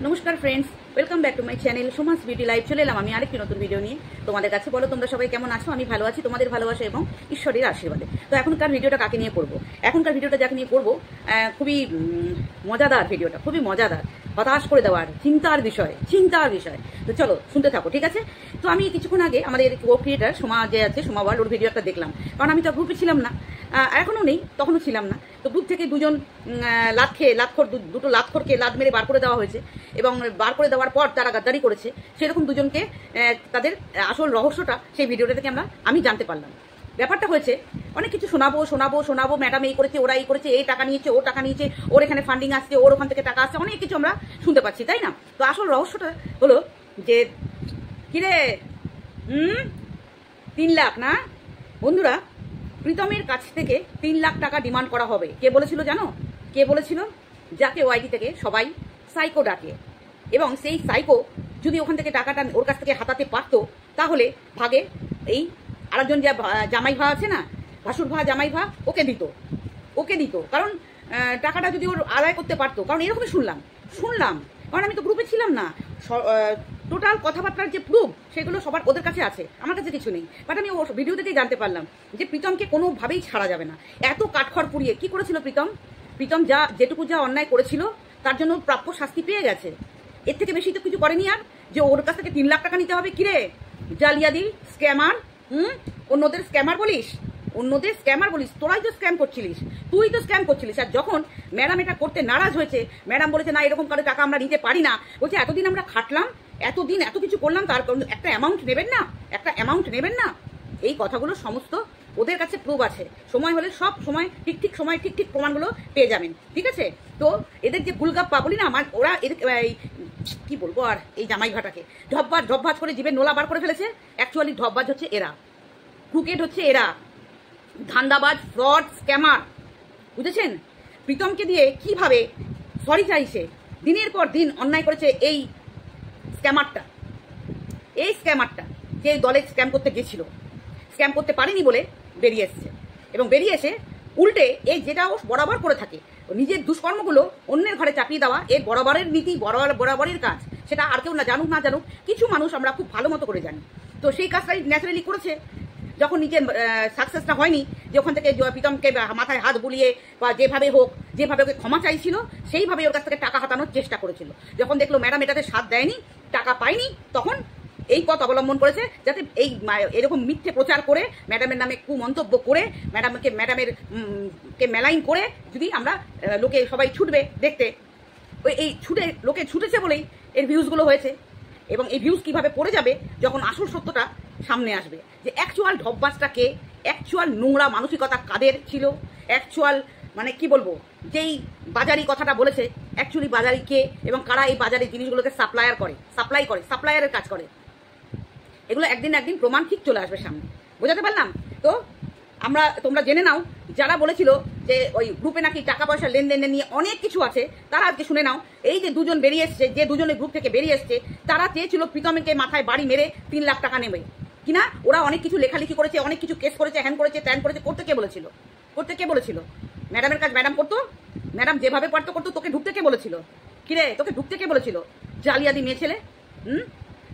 নমস্কার friends, welcome back to my channel Soma's beauty live. চলে এলাম আমি আরেকটি নতুন ভিডিও নিয়ে তোমাদের কাছে। বলো তোমরা সবাই কেমন আছো? আমি ভালো আছি, তোমাদের ভালোবাসা এবং ঈশ্বরের আশীর্বাদে। তো এখনকার ভিডিওটা কাকে নিয়ে করবো? এখনকার ভিডিওটা যাকে নিয়ে করবো, খুবই মজাদার ভিডিওটা, খুবই মজাদার, হতাশ করে দেওয়ার চিন্তার বিষয়। তো চলো শুনতে থাকো, ঠিক আছে? তো আমি কিছুক্ষণ আগে আমাদের কো ক্রিয়েটার সোমা যে আছে, সোমা ওয়ার্ল্ড, ওর ভিডিও একটা দেখলাম। কারণ আমি তো গ্রুপে ছিলাম না, এখনও নেই, তখনও ছিলাম না। তো গ্রুপ থেকে দুজন দুটো লাতখোরকে লাত মেরে বার করে দেওয়া হয়েছে, এবং বার করে দেওয়ার পর তারা গাদ্দারি করেছে। সেরকম দুজনকে তাদের আসল রহস্যটা সেই ভিডিওটা থেকে আমি জানতে পারলাম। ব্যাপারটা হয়েছে, অনেক কিছু শোনাবো, ম্যাডাম এই করেছে, ওরা এই করেছে, এই টাকা নিয়েছে, ও টাকা নিয়েছে, ওর এখানে ফান্ডিং আসছে, ওর ওখান থেকে টাকা আসছে, অনেক কিছু আমরা শুনতে পাচ্ছি, তাই না? তো আসল রহস্যটা হলো যে, কিরে 3 লাখ না বন্ধুরা, প্রীতমের কাছ থেকে 3 লাখ টাকা ডিমান্ড করা হবে। কে বলেছিল জানো? কে বলেছিল? যাকে ওআইডি থেকে সবাই সাইকো ডাকে। এবং সেই সাইকো যদি ওখান থেকে টাকাটা ওর কাছ থেকে হাতাতে পারতো, তাহলে ভাগে এই আরেকজন যে জামাই ভা আছে না, ভাসুর ভা, জামাই ভা, ওকে দিত। কারণ টাকাটা যদি ওর আদায় করতে পারতো। কারণ এরকমই শুনলাম, কারণ আমি তো গ্রুপে ছিলাম না। টোটাল কথাবার্তার যে প্রুফ, সেগুলো সবার ওদের কাছে আছে, আমার কাছে কিছু নেই। বাট আমি ওর ভিডিও থেকেই জানতে পারলাম যে প্রীতমকে কোনোভাবেই ছাড়া যাবে না। এত কাঠখড় পুড়িয়ে কি করেছিল প্রীতম যেটুকু অন্যায় করেছিল তার জন্য প্রাপ্য শাস্তি পেয়ে গেছে। এর থেকে বেশি তো কিছু করেনি। আর যে ওর কাছ থেকে 3 লাখ টাকা নিতে হবে, কিরে জালিয়াদি স্ক্যামার, অন্যদের স্ক্যামার বলিস, তোরাই তো স্ক্যাম করছিলিস, তুই তো স্ক্যাম করছিলিস। আর যখন ম্যাডাম এটা করতে নারাজ হয়েছে, ম্যাডাম বলেছে না, এরকম কারো টাকা আমরা নিতে পারি না। বলছে এতদিন আমরা খাটলাম, এতদিন এত কিছু করলাম, তার একটা অ্যামাউন্ট নেবেন না। এই কথাগুলো সমস্ত ওদের কাছে প্রুফ আছে। সময় হলে সব সময় ঠিক সময় ঠিক প্রমাণগুলো পেয়ে যাবেন, ঠিক আছে? তো এদের যে গুলগাপ্পা বলি না, ওরা এদের কি বলবো, আর এই জামাই ভাটাকে ঢপবাজ করে জীবের নোলা বার করে ফেলেছে। অ্যাকচুয়ালি ঢপবাজ হচ্ছে এরা, ক্রুকেট হচ্ছে এরা, ধান্দাবাজ, ফ্রড, স্ক্যামার, বুঝেছেন? প্রীতমকে দিয়ে কিভাবে সরি চাইছে, দিনের পর দিন অন্যায় করেছে এই স্ক্যামারটা যে দলে স্ক্যাম করতে গেছিল, স্ক্যাম করতে পারেনি বলে বেরিয়ে এসছে। এবং বেরিয়ে এসে উল্টে এই যেটা ও বরাবর করে থাকে, নিজের দুষ্কর্মগুলো অন্যের ঘরে চাপিয়ে দেওয়া, এর বরাবরের নীতি, বরাবরের কাজ। সেটা আর কেউ না জানুক কিছু মানুষ আমরা খুব ভালো মতো করে জানি। তো সেই কাজটাই ন্যাচারালি করেছে। যখন নিজের সাকসেসটা হয়নি, যে ওখান থেকে প্রীতমকে মাথায় হাত বুলিয়ে বা যেভাবে ওকে ক্ষমা চাইছিল, সেইভাবে ওর কাছ থেকে টাকা হাতানোর চেষ্টা করেছিল। যখন দেখলো ম্যাডাম এটাতে সাথ দেয়নি, টাকা পায়নি, তখন এই পথ অবলম্বন করেছে, যাতে এরকম মিথ্যে প্রচার করে, ম্যাডামের নামে কুমন্তব্য করে, ম্যাডামের মেলাইন করে, যদি আমরা লোকে সবাই ছুটবে দেখতে, লোকে ছুটেছে বলেই এর ভিউজগুলো হয়েছে। এবং এই ভিউজ কিভাবে পড়ে যাবে যখন আসল সত্যটা সামনে আসবে, যে অ্যাকচুয়াল ঢপবাজটা কে, অ্যাকচুয়াল নোংরা মানসিকতা কাদের ছিল, অ্যাকচুয়াল মানে কি বলবো, যেই বাজারি কথাটা বলেছে, অ্যাকচুয়ালি বাজারি কে এবং কারা এই বাজারি জিনিসগুলোকে সাপ্লায়ারের কাজ করে। এগুলো একদিন প্রমাণ ঠিক চলে আসবে সামনে। বোঝাতে পারলাম তো? তোমরা জেনে নাও, যারা বলেছিল যে ওই গ্রুপে নাকি টাকা পয়সা লেনদেন নিয়ে অনেক কিছু আছে, তারা আজকে শুনে নাও। এই যে দুজন বেরিয়ে এসছে, যে দুজনের গ্রুপ থেকে বেরিয়ে এসছে, তারা চেয়েছিল প্রীতমকে মাথায় বাড়ি মেরে 3 লাখ টাকা নেবে কিনা। ওরা অনেক কিছু লেখালেখি করেছে, অনেক কিছু কেস করেছে, হ্যান করেছে, ত্যান করেছে। করতে কে বলেছিল? ম্যাডামের কাজ ম্যাডাম করতো, ম্যাডাম যেভাবে পারতো করতো। তোকে ঢুকতে কে বলেছিল? কিরে তোকে ঢুকতে কে বলেছিল? জালিয়াদি মেয়ে ছেলে,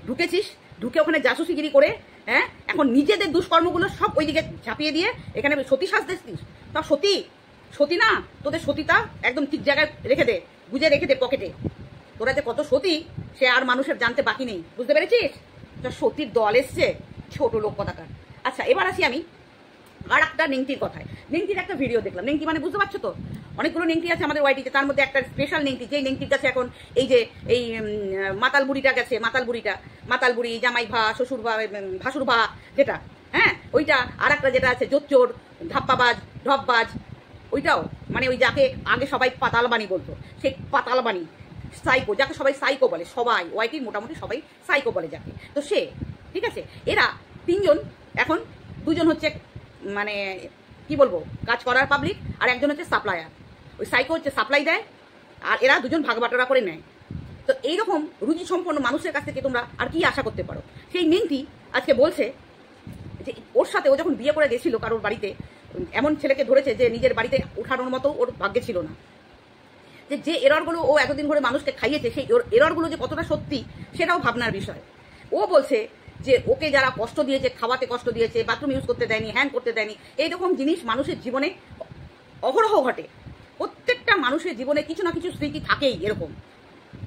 ঢুকেছিস, ঢুকে ওখানে জাসুসিগিরি করে, হ্যাঁ, এখন নিজেদের দুষ্কর্মগুলো সব ওইদিকে ঝাঁপিয়ে দিয়ে এখানে সতী সাজতেছিস। তা সতী না, তোদের সতীটা একদম ঠিক জায়গায় গুজে রেখে দে পকেটে। তোরা যে কত সতী, সে আর মানুষের জানতে বাকি নেই, বুঝতে পেরেছিস? সতীর দল এসছে, ছোট লোক কথাকার। আচ্ছা, এবার আসি আমি আর একটা নেংটির কথায়। নেংটির একটা ভিডিও দেখলাম। নেংটি মানে বুঝতে পারছো তো? অনেকগুলো নেংটি আছে আমাদের ওয়াইটিতে, তার মধ্যে একটা স্পেশাল নেংটি, যেই নেংটির কাছে এখন এই মাতাল বুড়ি, জামাই ভা, শ্বশুর ভা, ভাসুর ভা, যেটা, হ্যাঁ, ওইটা। আর একটা যেটা আছে জোচ্চোর, ঢপবাজ, ওইটাও, মানে ওই যাকে আগে সবাই পাতালবাণী বলতো, সেই পাতালবাণী, সাইকো, যাকে সবাই সাইকো বলে, সবাই ওয়াইটির মোটামুটি সবাই সাইকো বলে যাকে। তো সে, ঠিক আছে, এরা 3 জন, এখন 2 জন হচ্ছে মানে কি বলবো, কাজ করার পাবলিক, আর একজন হচ্ছে সাপ্লায়ার। ওই সাইকো হচ্ছে সাপ্লাই দেয়, আর এরা 2 জন ভাগ বাটোয়ারা করে নেয়। তো এইরকম রুচি সম্পন্ন মানুষের কাছ থেকে তোমরা আর কি আশা করতে পারো? সেই নেংটি আজকে বলছে যে ওর সাথে, ও যখন বিয়ে করে গেছিল কারোর বাড়িতে, এমন ছেলেকে ধরেছে যে নিজের বাড়িতে ওঠানোর মতো ওর ভাগ্যে ছিল না। যে এররগুলো ও এতদিন ধরে মানুষকে খাইয়েছে, সেই এররগুলো যে কতটা সত্যি সেটাও ভাবনার বিষয়। ও বলছে যে ওকে যারা কষ্ট দিয়েছে, খাওয়াতে কষ্ট দিয়েছে, বাথরুম ইউজ করতে দেয়নি, হ্যান্ড করতে দেয়নি, এইরকম জিনিস মানুষের জীবনে অহরহ ঘটে। প্রত্যেকটা মানুষের জীবনে কিছু না কিছু স্মৃতি থাকেই এরকম,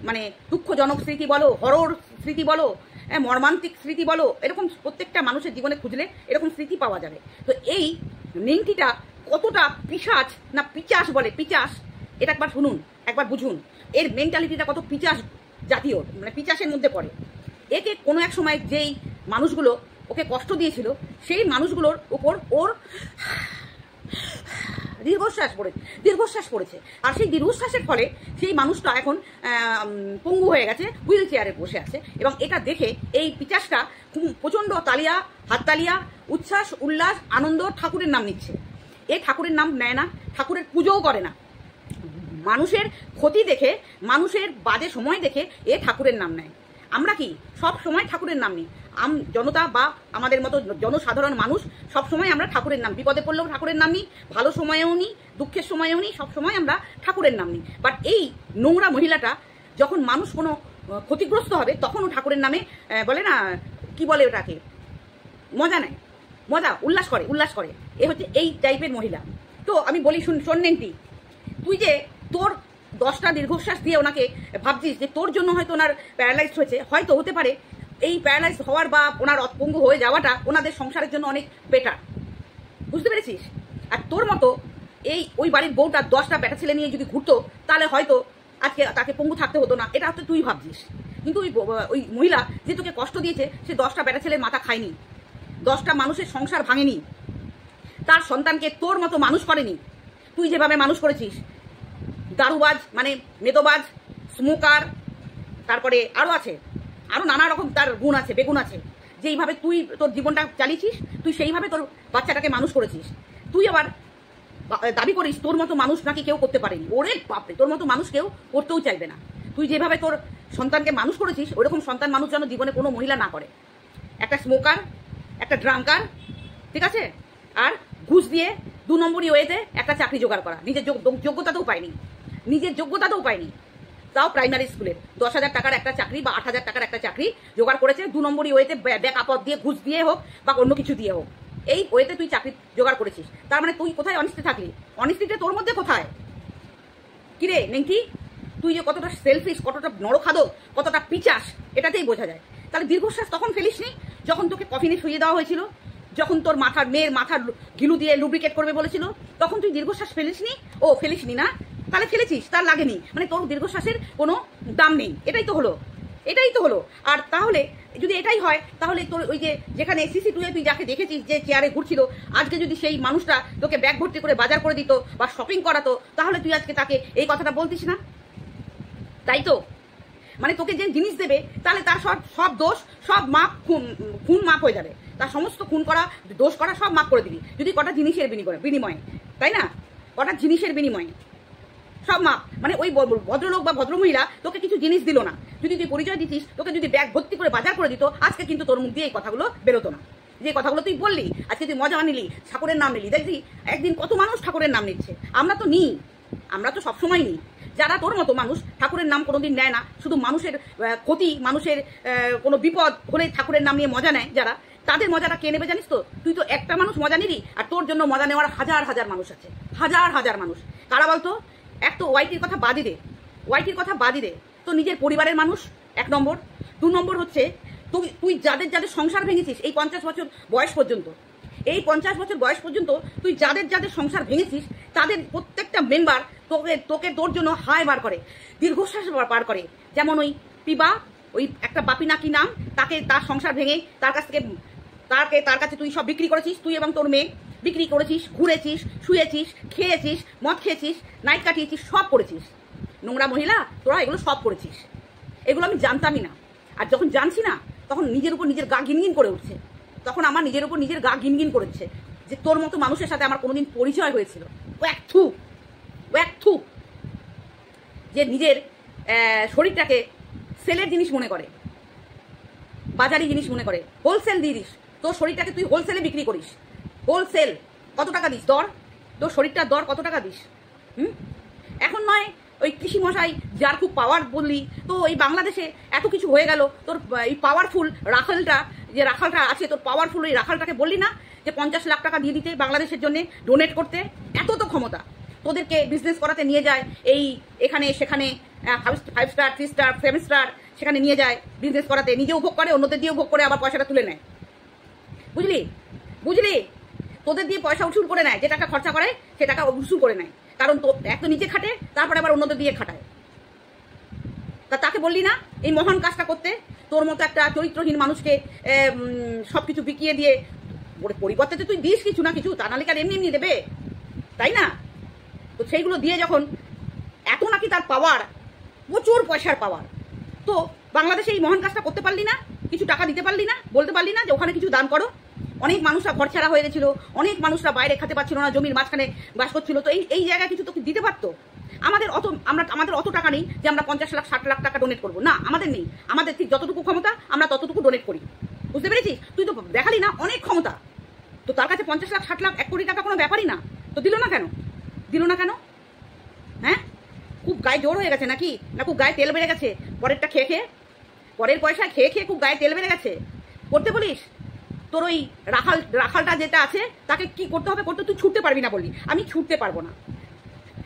মানে দুঃখজনক স্মৃতি বলো, হরর স্মৃতি বলো, মর্মান্তিক স্মৃতি বলো, এরকম প্রত্যেকটা মানুষের জীবনে খুঁজলে এরকম স্মৃতি পাওয়া যাবে। তো এই নেংটিটা কতটা পিশাচ না পিচাস বলে, পিচাস, এটা একবার শুনুন, একবার বুঝুন এর মেন্টালিটিটা কত পিচাস জাতীয়, মানে পিচাসের মধ্যে পড়ে। একে কোনো এক সময় যেই মানুষগুলো ওকে কষ্ট দিয়েছিল সেই মানুষগুলোর উপর ওর দীর্ঘশ্বাস পড়েছে। আর সেই দীর্ঘশ্বাসের ফলে সেই মানুষটা এখন পঙ্গু হয়ে গেছে, হুইল চেয়ারে বসে আছে। এবং এটা দেখে এই পিচাসটা প্রচণ্ড তালিয়া, হাততালিয়া, উচ্ছ্বাস, উল্লাস, আনন্দ, ঠাকুরের নাম নিচ্ছে। এ ঠাকুরের নাম নেয় না, ঠাকুরের পুজোও করে না। মানুষের ক্ষতি দেখে, মানুষের বাজে সময় দেখে এ ঠাকুরের নাম নেয়। আমরা কি সব সময় ঠাকুরের নাম নিই? জনতা বা আমাদের মতো জনসাধারণ মানুষ সব সময় আমরা ঠাকুরের নাম, বিপদে পড়লেও ঠাকুরের নাম নিই, ভালো সময়েও নিই, দুঃখের সময়েও নিই, সব সময় আমরা ঠাকুরের নাম নিই। বাট এই নোংরা মহিলাটা যখন মানুষ কোনো ক্ষতিগ্রস্ত হবে তখনও ঠাকুরের নামে বলে না, কি বলে ওটাকে, মজা নেয়, মজা, উল্লাস করে। এ হচ্ছে এই টাইপের মহিলা। তো আমি বলি, শোন নেংটি, তুই যে তোর 10টা দীর্ঘশ্বাস দিয়ে ওনাকে ভাবছিস যে তোর জন্য হয়তো ওনার প্যারালাইজড হয়েছে, হয়তো হতে পারে এই প্যারালাইজড হওয়ার বা ওনার অপঙ্গু হয়ে যাওয়াটা ওনাদের সংসারের জন্য অনেক বেটার, বুঝতে পেরেছিস? আর তোর মতো ওই বাড়ির বউটা 10টা বেটা ছেলে নিয়ে যদি ঘুরতো তাহলে হয়তো আজকে তাকে পঙ্গু থাকতে হতো না, এটা হচ্ছে তুই ভাবছিস। কিন্তু ওই মহিলা যে তোকে কষ্ট দিয়েছে সে 10টা বেটা ছেলের মাথা খায়নি, 10টা মানুষের সংসার ভাঙেনি, তার সন্তানকে তোর মতো মানুষ করেনি। তুই যেভাবে মানুষ করেছিস, দারুবাজ মানে মেদোবাজ, স্মোকার, তারপরে আরও আছে, আরও নানা রকম তার গুণ আছে, বেগুন আছে। যেইভাবে তুই তোর জীবনটা চালিয়েছিস, তুই সেইভাবে তোর বাচ্চাটাকে মানুষ করেছিস। তুই আবার দাবি করিস তোর মতো মানুষ নাকি কেউ করতে পারেনি। ওরে বাপরে, তোর মতো মানুষ কেউ করতেও চাইবে না। তুই যেভাবে তোর সন্তানকে মানুষ করেছিস ওইরকম সন্তান মানুষ যেন জীবনে কোনো মহিলা না করে। একটা স্মোকার, একটা ড্রাঙ্কার, ঠিক আছে, আর ঘুষ দিয়ে 2 নম্বরই ওয়েতে একটা চাকরি জোগাড় করা, নিজের যোগ্যতাতেও পায়নি, তাও প্রাইমারি স্কুলে 10,000 টাকার একটা চাকরি বা 8,000 টাকার একটা চাকরি জোগাড় করেছে 2 নম্বরই ওয়েতে, ব্যাক আপদ দিয়ে, ঘুষ দিয়ে হোক বা অন্য কিছু দিয়ে হোক, এই ওয়েতে তুই চাকরি জোগাড় করেছিস। তার মানে তুই কোথায় অনিষ্টি থাকলি? অনিষ্টিটা তোর মধ্যে কোথায়? কিরে নেংটি, তুই যে কতটা সেলফিশ, কতটা নরখাদক, কতটা পিচাস, এটাতেই বোঝা যায়। তাহলে দীর্ঘশ্বাস তখন ফেলিসনি যখন তোকে কফিনে শুয়ে দেওয়া হয়েছিল, যখন তোর মেয়ের মাথার গিলু দিয়ে লুব্রিকেট করবে বলেছিল, তখন তুই দীর্ঘশ্বাস ফেলিসনি না? তাহলে ফেলেছিস, তার লাগেনি, মানে তোর দীর্ঘশ্বাসের কোনো দাম নেই। এটাই তো হলো। আর তাহলে যদি এটাই হয়, তাহলে তোর ওই যেখানে সিসি2 তুই যাকে দেখেছিস যে চেয়ারে ঘুরছিল, আজকে যদি সেই মানুষটা তোকে ব্যাগ ভর্তি করে বাজার করে দিত বা শপিং করাতো, তাহলে তুই আজকে তাকে এই কথাটা বলতিস না? তাই তো, মানে তোকে যে জিনিস দেবে তাহলে তার সব দোষ, সব মাপ, খুন মাপ হয়ে যাবে, তার সমস্ত খুন করা, দোষ করা সব মাপ করে দিবি যদি কটা জিনিসের বিনিময়ে, তাই না? কটা জিনিসের বিনিময়ে সব মাপ। মানে ওই ভদ্রলোক বা ভদ্রমহিলা তোকে কিছু জিনিস দিল না, যদি তুই পরিচয় দিতিস, তোকে যদি ব্যাগ ভর্তি করে বাজার করে দিত, আজকে কিন্তু তোর মুখ দিয়ে এই কথাগুলো বেরোতো না। যে কথাগুলো তুই বললি, আজকে তুই মজা নিলি, ঠাকুরের নাম নিলি, দেখলি একদিন কত মানুষ ঠাকুরের নাম নিচ্ছে। আমরা তো নিই, আমরা তো সবসময় নিই। যারা তোর মতো মানুষ ঠাকুরের নাম কোনোদিন নেয় না, শুধু মানুষের ক্ষতি, মানুষের কোনো বিপদ হলে ঠাকুরের নাম নিয়ে মজা নেয় যারা, তাদের মজাটা কে নেবে জানিস তো? তুই তো একটা মানুষ মজা নিলি, আর তোর জন্য মজা নেওয়ার হাজার মানুষ আছে, হাজার মানুষ। কারা বলতো? এক তো ওয়াইটির কথা বাদই দে, তো নিজের পরিবারের মানুষ 1 নম্বর। 2 নম্বর হচ্ছে তুই যাদের সংসার ভেঙেছিস এই 50 বছর বয়স পর্যন্ত, তুই যাদের সংসার ভেঙেছিস তাদের প্রত্যেকটা মেম্বার তোর জন্য হায় বার করে, দীর্ঘশ্বাস বার করে। যেমন ওই পিবা, ওই একটা বাপি নাকি নাম, তার সংসার ভেঙে তার কাছে তুই সব বিক্রি করেছিস, তুই এবং তোর মেয়ে বিক্রি করেছিস, ঘুরেছিস, শুয়েছিস, খেয়েছিস, মদ খেয়েছিস, নাইট কাটিয়েছিস, সব করেছিস। নোংরা মহিলা, তোরা এগুলো সব করেছিস। এগুলো আমি জানতামই না, আর যখন জানছি না তখন নিজের উপর নিজের গা ঘিনঘিন করে উঠছে। তখন আমার নিজের উপর নিজের গা ঘিনঘিন করেছে যে তোর মতো মানুষের সাথে আমার কোনোদিন পরিচয় হয়েছিল। ওয়াক থু, যে নিজের শরীরটাকে সেলের জিনিস মনে করে, বাজারি জিনিস মনে করে, হোলসেল দিয়ে দিস। তোর শরীরটাকে তুই হোলসেলে বিক্রি করিস। হোলসেল কত টাকা দিস? দর, তোর শরীরটার দর কত টাকা দিস? এখন নয় ওই কৃষি মশাই যার খুব পাওয়ার বললি, তো এই বাংলাদেশে এত কিছু হয়ে গেল, তোর এই পাওয়ারফুল রাখালটা যে রাখালটা আছে, তোর পাওয়ারফুল ওই রাখালটাকে বললি না যে 50 লাখ টাকা দিয়ে দিতে বাংলাদেশের জন্য ডোনেট করতে? এত তো ক্ষমতা তোদেরকে বিজনেস করাতে নিয়ে যায়, এই এখানে সেখানে 5 স্টার 3 স্টার 7 স্টার সেখানে নিয়ে যায় বিজনেস করাতে, নিজেও ভোগ করে অন্যদের দিয়েও ভোগ করে, আবার পয়সাটা তুলে নেয়। বুঝলি বুঝলি তোদের দিয়ে পয়সা উসুল করে নেয়, যে টাকা খরচা করে সে টাকা উসুল করে নেয়, কারণ তো এক তো নিজে খাটে, তারপরে আবার অন্যদের দিয়ে খাটায়। তাকে বললি না এই মহান কাজটা করতে? তোর মতো একটা চরিত্রহীন মানুষকে সবকিছু বিকিয়ে দিয়ে পরিবর্তে তুই দিস কিছু না কিছু, তা নাহলে কার এমনি এমনি দেবে, তাই না? তো সেইগুলো দিয়ে যখন এত নাকি তার পাওয়ার, প্রচুর পয়সার পাওয়ার, তো বাংলাদেশে এই মহান কাজটা করতে পারলি না? কিছু টাকা দিতে পারলি না? বলতে পারলি না যে ওখানে কিছু দান করো? অনেক মানুষরা ঘর ছাড়া হয়ে গেছিল, অনেক মানুষরা বাইরে খেতে পারছিল না, জমির মাঝখানে বাস করছিল, তো এই জায়গায় কিছু তোকে দিতে পারতো। আমাদের অত টাকা নেই যে আমরা 50 লাখ 60 লাখ টাকা ডোনেট করবো, না, আমাদের নেই। আমাদের ঠিক যতটুকু ক্ষমতা আমরা ততটুকু ডোনেট করি, বুঝতে পেরেছিস? তুই তো দেখালি না অনেক ক্ষমতা, তো তার কাছে 50 লাখ 60 লাখ 1 কোটি টাকা কোনো ব্যাপারই না, তো দিল না কেন? হ্যাঁ, খুব গায়ে জোর হয়ে গেছে নাকি? না খুব গায়ে তেল বেড়ে গেছে পরেরটা খেয়ে পরের পয়সা খেয়ে খুব গায়ে তেল বেড়ে গেছে? করতে বলিস? তোর ওই রাখালটা যেটা আছে তাকে কি করতে হবে করতে, তুই ছুটতে পারবি না বললি। আমি ছুটতে পারবো না।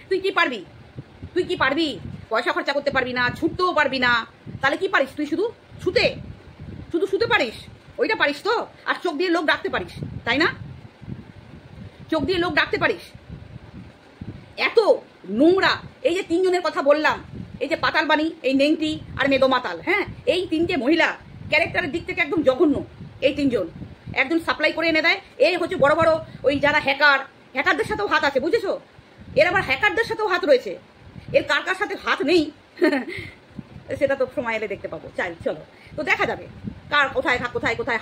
তুই কি পারবি? পয়সা খরচা করতে পারবি না, ছুটতেও পারবি না, তাহলে কি পারিস তুই? শুধু শুতে পারিস, ওইটা পারিস তো? আর চোখ দিয়ে লোক ডাকতে পারিস, তাই না? চোখ দিয়ে লোক ডাকতে পারিস। এত নোংরা, এই যে 3 জনের কথা বললাম, এই যে পাতালবাণী, এই নেংটি আর মেদো মাতাল, হ্যাঁ, এই 3টে মহিলা ক্যারেক্টারের দিক থেকে একদম জঘন্য। এই 3 জন একজন সাপ্লাই করে এনে দেয়, এই হচ্ছে বড় বড় ওই যারা হ্যাকারদের সাথেও হাত আছে, বুঝেছো? এর আবার হ্যাকারদের সাথেও হাত রয়েছে। এর কার সাথে হাত নেই সেটা তো সময় এলে দেখতে পাবো। চলো, তো দেখা যাবে কার কোথায়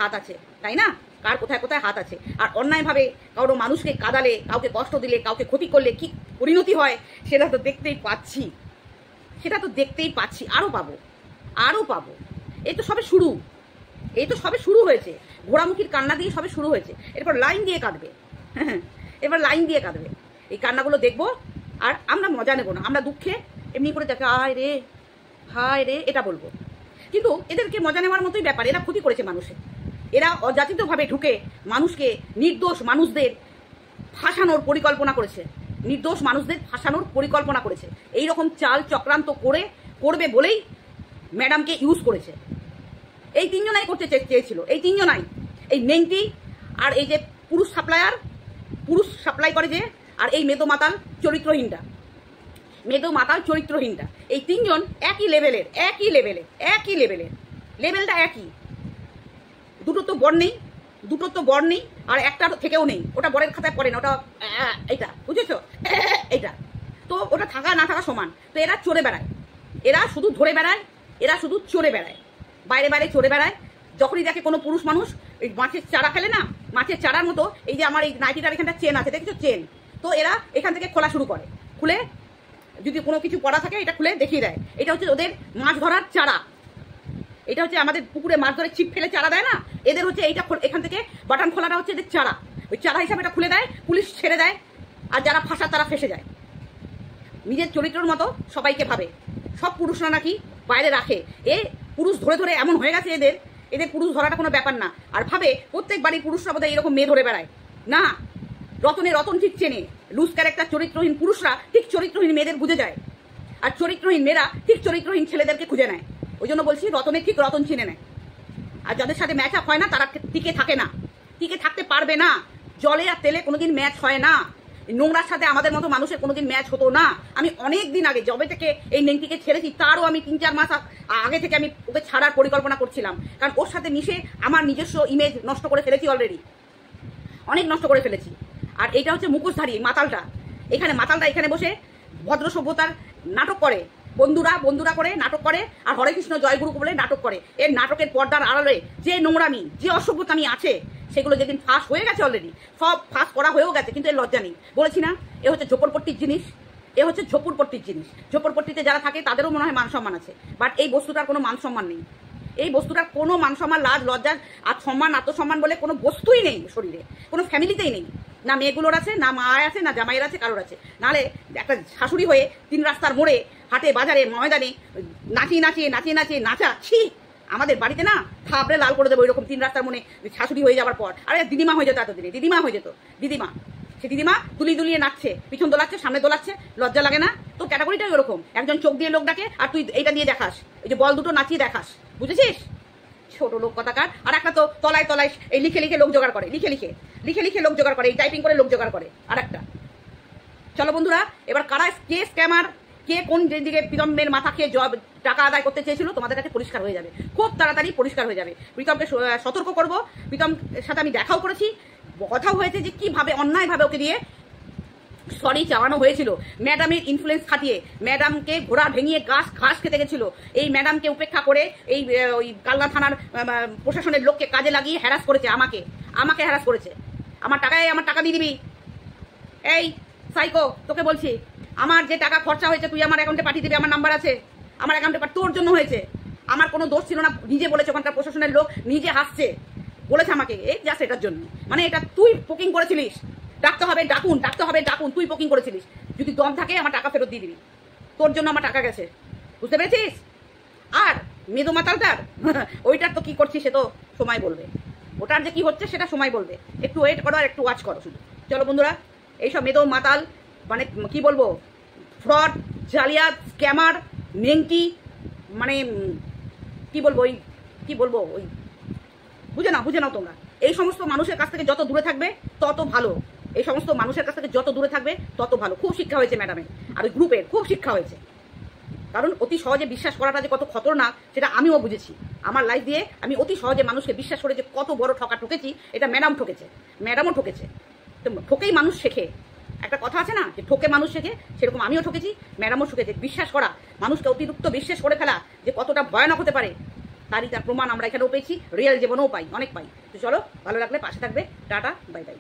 হাত আছে, তাই না? কার কোথায় হাত আছে। আর অন্যায়ভাবে কারো মানুষকে কাঁদালে, কাউকে কষ্ট দিলে, কাউকে ক্ষতি করলে কি পরিণতি হয় সেটা তো দেখতেই পাচ্ছি। আরো পাবো। এই তো সবে শুরু হয়েছে, ঘোড়ামুখীর কান্না দিয়ে সবে শুরু হয়েছে। এরপর লাইন দিয়ে কাঁদবে, এই কান্নাগুলো দেখবো, আর আমরা মজা নেবো না, আমরা দুঃখে এমনি করে দেখে হায় রে এটা বলবো। কিন্তু এদেরকে মজা নেওয়ার মতোই ব্যাপার, এরা ক্ষতি করেছে মানুষের। এরা অযাচিতভাবে ঢুকে মানুষকে, নির্দোষ মানুষদের ফাঁসানোর পরিকল্পনা করেছে। এইরকম চাল চক্রান্ত করবে বলেই ম্যাডামকে ইউজ করেছে। এই 3 জনাই করতে চেয়েছিল, এই 3 জনাই, এই নেংটি আর এই যে পুরুষ সাপ্লাই করে যে, আর এই মেদো মাতাল চরিত্রহীনটা, এই 3 জন একই লেভেলের, লেভেলটা একই। দুটো তো বর নেই, আর একটা থেকেও নেই, ওটা বরের খাতায় পড়ে না, ওটা এইটা, বুঝেছো? এইটা তো ওটা থাকা না থাকা সমান। তো এরা চড়ে বেড়ায়, এরা শুধু ধরে বেড়ায়, এরা শুধু চড়ে বেড়ায়, বাইরে চড়ে বেড়ায়। যখনই দেখে কোনো পুরুষ মানুষ এই মাছের চারা ফেলে না, মাছের চারার মতো, এই যে আমার এই নাইটিটার এখানটা চেন আছে, দেখেছো চেন, তো এরা এখান থেকে খোলা শুরু করে, খুলে যদি কোনো কিছু পড়া থাকে এটা খুলে দেখিয়ে দেয়। এটা হচ্ছে ওদের মাছ ধরার চারা, এটা হচ্ছে আমাদের পুকুরে মাছ ধরে ছিপ ফেলে চারা দেয় না, এদের হচ্ছে এইটা, এখান থেকে বাটন খোলাটা হচ্ছে এদের চারা। ওই চারা হিসাবে এটা খুলে দেয়, পুলিশ ছেড়ে দেয়, আর যারা ফাঁসার তারা ফেসে যায়। নিজের চরিত্রের মতো সবাইকে ভাবে, সব পুরুষরা নাকি বাইরে রাখে। পুরুষ ধরে এমন হয়ে গেছে এদের পুরুষ ধরাটা কোনো ব্যাপার না। আর ভাবে প্রত্যেক বাড়ির পুরুষরা বোধহয় এরকম মেয়ে ধরে বেড়ায় না। রতন ঠিক চেনে, লুজ ক্যারেক্টার চরিত্রহীন পুরুষরা ঠিক চরিত্রহীন মেয়েদের বুঝে যায়, আর চরিত্রহীন মেয়েরা ঠিক চরিত্রহীন ছেলেদেরকে খুঁজে নেয়। ওই জন্য বলছি রতনে ঠিক রতন চিনে নেয়। আর যাদের সাথে ম্যাচ আপ হয় না তারা টিকে থাকে না, টিকে থাকতে পারবে না। জলে আর তেলে কোনোদিন ম্যাচ হয় না। নোংরার সাথে আমাদের মতো মানুষের কোনোদিন ম্যাচ হতো না। আমি অনেক দিন আগে যবে থেকে এই নেংটিকে ছেড়েছি, তারও আমি 3-4 মাস আগে থেকে আমি ওকে ছাড়ার পরিকল্পনা করছিলাম, কারণ ওর সাথে মিশে আমার নিজস্ব ইমেজ নষ্ট করে ফেলেছি, অলরেডি অনেক নষ্ট করে ফেলেছি। আর এইটা হচ্ছে মুখোশধারী মাতালটা, এখানে বসে ভদ্র সভ্যতার নাটক করে, বন্ধুরা করে নাটক করে, আর হরে কৃষ্ণ জয়গুরু বলে নাটক করে। এর নাটকের পর্দার আড়ালে যে নোংরামি, যে অসভ্যতামি আছে, সেগুলো যেদিন ফাঁস হয়ে গেছে, অলরেডি সব ফাঁস করা হয়েও গেছে, কিন্তু এর লজ্জা নেই। বলেছি না, এ হচ্ছে ঝোপড়পট্টির জিনিস, ঝোপড়পট্টিতে যারা থাকে তাদেরও মনে হয় মান সম্মান আছে, বাট এই বস্তুটার কোনো মান সম্মান নেই। এই বস্তুটার কোনো মান সম্মান, লাজ লজ্জা আর সম্মান, আত্মসম্মান বলে কোনো বস্তুই নেই শরীরে, কোনো ফ্যামিলিতেই নেই। না মেয়েগুলোর আছে, না মা আছে, না জামাইয়ের আছে, কারোর আছে। নাহলে একটা শাশুড়ি হয়ে 3 রাস্তার মোড়ে হাটে বাজারে ময়দানে নাচিয়ে নাচা ছি। আমাদের বাড়িতে না থাবড়ে লাল করে দেবো এরকম 3 রাস্তার মনে শাশুড়ি হয়ে যাওয়ার পর। আরে দিদিমা হয়ে যেত এতদিনে, দিদিমা হয়ে যেত। দিদিমা, সে দিদিমা দুলিয়ে নাচছে, পিছন দোলাচ্ছে, সামনে দোলাচ্ছে, লজ্জা লাগে না? তো ক্যাটাগরিটাই ওরকম, একজন চোখ দিয়ে লোক ডাকে আর তুই এইটা দিয়ে দেখাস, এই যে বল দুটো নাচিয়ে দেখাস, বুঝেছিস? ছোট লোক কথাকার। আর একটা তো তলায় এই লিখে লোক জোগাড় করে, লিখে লোক জোগাড় করে, এই টাইপিং করে লোক জোগাড় করে। আর একটা, চলো বন্ধুরা, এবার কারা কে স্ক্যামার, কে কোন দিকে প্রীতমের মাথা খেয়ে টাকা আদায় করতে চেয়েছিল তোমাদের কাছে পরিষ্কার হয়ে যাবে, খুব তাড়াতাড়ি পরিষ্কার হয়ে যাবে। প্রীতমকে সতর্ক করব। প্রীতমের সাথে আমি দেখাও করেছি, কথাও হয়েছে যে কিভাবে অন্যায়ভাবে ওকে দিয়ে সরি চাওয়ানো হয়েছিল। ম্যাডামের ইনফ্লুয়েন্স খাটিয়ে ম্যাডামকে ঘোড়া ভেঙিয়ে ঘাস খেতে গেছিল। এই ম্যাডামকে উপেক্ষা করে এই ওই কালনা থানার প্রশাসনের লোককে কাজে লাগিয়ে হ্যারাস করেছে, আমাকে হ্যারাস করেছে। আমার টাকা দিয়ে দিবি। এই সাইকো, তোকে বলছি, আমার যে টাকা খরচা হয়েছে তুই আমার অ্যাকাউন্টে পাঠিয়ে দিবি, আমার নাম্বার আছে, আমার অ্যাকাউন্টে তোর জন্য হয়েছে। আমার কোনো দোষ ছিল না, নিজে বলেছে, ওখানকার প্রশাসনের লোক নিজে হাসছে, বলেছে আমাকে এই জাস্ট এটার জন্য। মানে এটা তুই পোকিং করেছিলিস, ডাকতে হবে ডাকুন, তুই পোকিং করেছিলিস। যদি দম থাকে আমার টাকা ফেরত দিয়ে দিবি, তোর জন্য আমার টাকা গেছে, বুঝতে পেরেছিস? আর মেদো মাতালটার ওইটার তো কি করছিস সে তো সময় বলবে, ওটার যে কি হচ্ছে সেটা সময় বলবে। একটু ওয়েট করো আর একটু ওয়াচ করো শুধু। চলো বন্ধুরা, এইসব মেদো মাতাল মানে কি বলবো, ফ্রড, জালিয়াত, স্ক্যামার, নেংটি, মানে কি বলবো ওই বুঝে নাও তোমরা। এই সমস্ত মানুষের কাছ থেকে যত দূরে থাকবে তত ভালো, এই সমস্ত মানুষের কাছ থেকে যত দূরে থাকবে তত ভালো। খুব শিক্ষা হয়েছে ম্যাডামের আর ওই গ্রুপের, খুব শিক্ষা হয়েছে। কারণ অতি সহজে বিশ্বাস করাটা যে কত খতরনাক সেটা আমিও বুঝেছি। আমার লাইফ দিয়ে আমি অতি সহজে মানুষকে বিশ্বাস করে যে কত বড় ঠকেছি, এটা ম্যাডামও ঠকেছে। তো ঠকেই মানুষ শেখে, একটা কথা আছে না যে ঠকে মানুষ শেখে, সেরকম আমিও ঠকেছি, ম্যাডামও ঠকেছে। বিশ্বাস করা, মানুষকে অতিরিক্ত বিশ্বাস করে ফেলা যে কতটা ভয়ানক হতে পারে, তার প্রমাণ আমরা এখানেও পেয়েছি, রিয়েল জীবনেও অনেক পাই। তো চলো, ভালো লাগলে পাশে থাকবে। Tata, bye bye.